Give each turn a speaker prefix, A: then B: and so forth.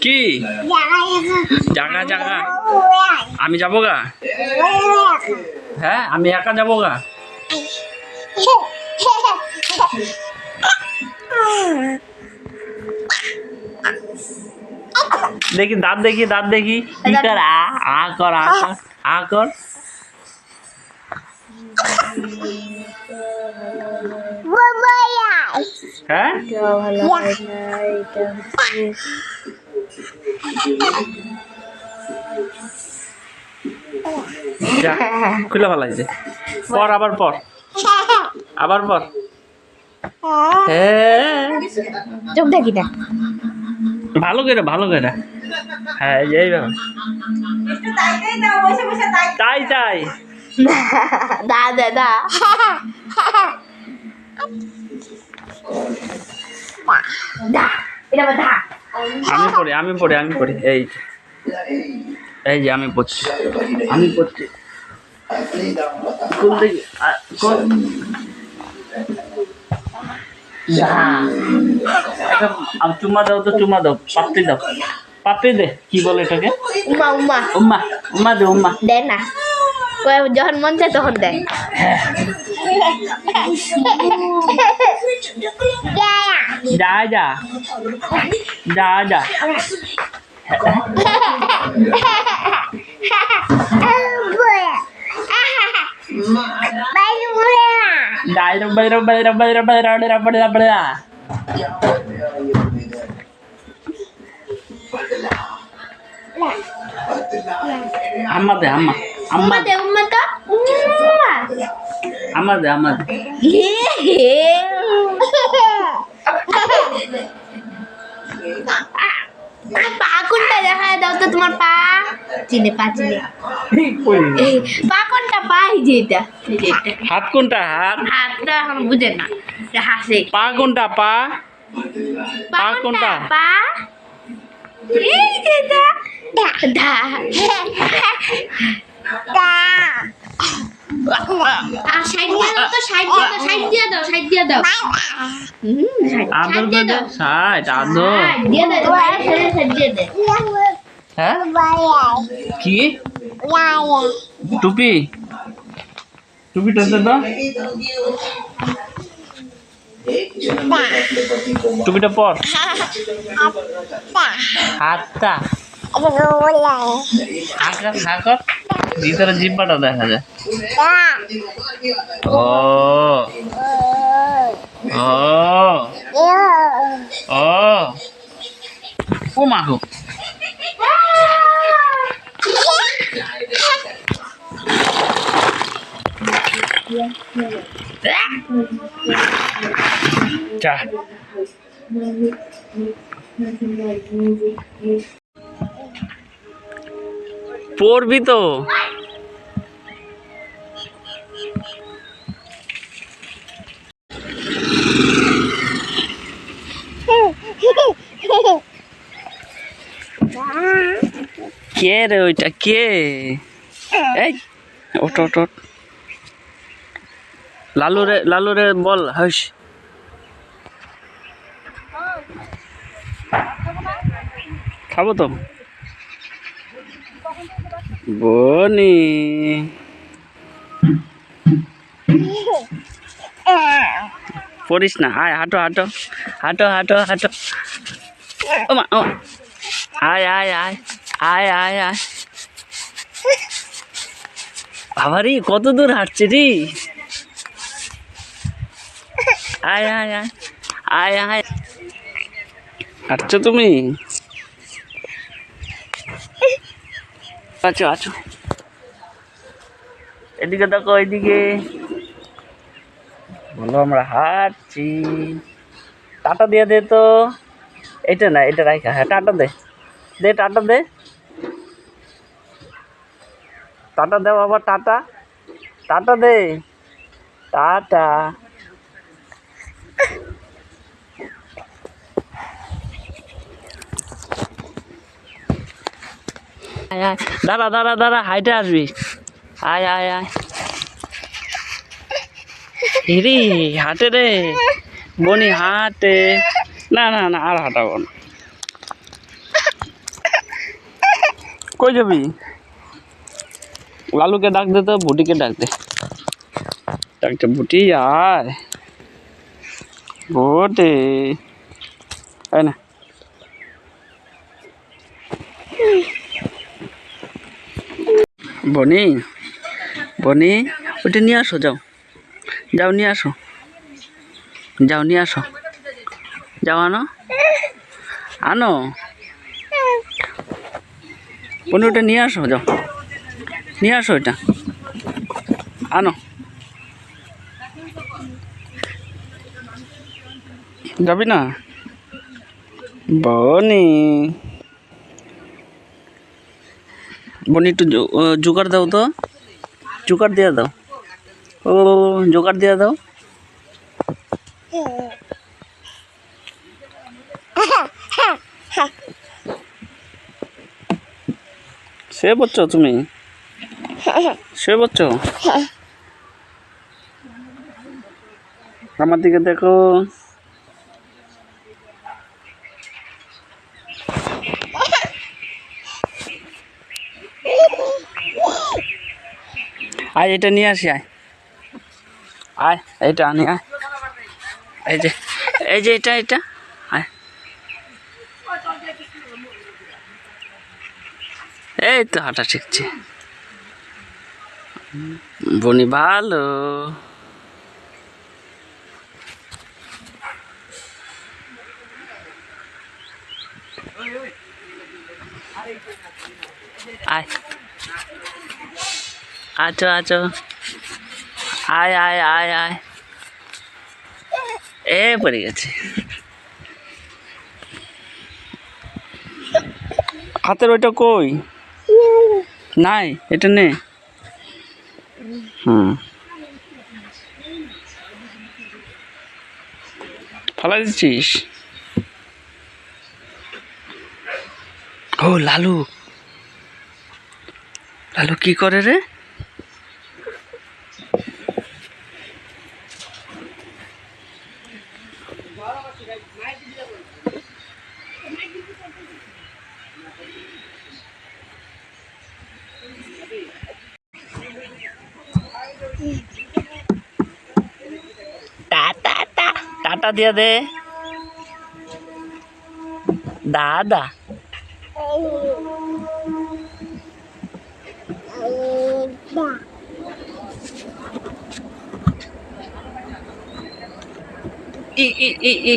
A: কি জাগা জাগা আমি যাবো গা হ্যাঁ আমি একা যাবো গা দেখি দাঁত দেখি কি কর আ কর আ কর হ্যাঁ খুলে ফেলাইছে পর আবার পর হ্যাঁ
B: চোখ দেখি না
A: ভালো করে হ্যাঁ এইভাবে তাই
B: দা
A: আমি পড়ি এই যে আমি পড়ছি কোন দিকে চুমা দাও পাপড়ি দে কি বলে এটাকে উম্মা
B: দে না যখন মন চায় তখন দেয়
A: যা আম্মা দে
B: পা কোনটা দেখা দাও তো তোমার পা চিনে পা কোনটা পা এই যে এটা
A: হাত কোনটা
B: হাতটা এখন বুঝে না হাসে
A: পা কোনটা পা কোনটা
B: পা এই যে দা আর সাইড দিয়ে দাও
A: আদর দে সাইড আদর
B: দিয়ে দাও সাইড দিয়ে দে
A: হ্যাঁ কি টুপিটা দে দাও টুপিটা পর হাতটা হাঁকর ভিতরে জিব্বাটা দেখা যায় ও মাগো যা পড়বি তো কে রে ওইটা কে এই ওঠ লালু রে বল হাস খাবো তো বনি পড়িস না আয় হাঁটো ও মা আয় বাবারি কত দূর হাঁটছে রে আয় হাঁটছো তুমি আছো এদিকে দেখো এদিকে বলো আমরা হাঁটছি টাটা দিয়ে দে তো এটা না এটা রাখা হ্যাঁ টাটা দে টাটা দে বাবা টাটা দে টাটা দাঁড়া হাইটে আসবি আয় হিরি হাঁটে রে বনি হাঁটে না আর হাঁটাবো না কই যাবি? লালুকে ডাক দে তো, বুটিকে ডাক দে। ডাকতে বুটি আয়, বুটি আয় না। বনি, বনি, ওইটা নিয়ে আসো, যাও যাও নিয়ে আসো, যাও নিয়ে আসো, যাও আনো, আনো বনি, ওটা নিয়ে আসো, যাও নিয়ে আসো, ওইটা আনো। যাবি না? বনি, বনি একটু জোগাড় দাও তো, জোগাড় দিয়ে দাও, ও জোগাড় দিয়ে দাও। শুয়ে পড়ছো তুমি? শুয়ে পড়ছো? আমার দিকে দেখো। আয় এটা নিয়ে আসি, আয় আয়, এইটা আনি, আয়, এই যে এটা এটা, আয়, এই তো হাঁটা শিখছে বনি, ভালো। আয়, আছো আছো, আয় আয় আয় আয়, এ পড়ে গেছে। হাতের ওইটা কই? নাই, এটা নে। ফালাই দিচ্ছিস? ও লালু, লালু কি করে রে? টাটা, টাটা দিয়ে দে দাদা। ই ই ই ই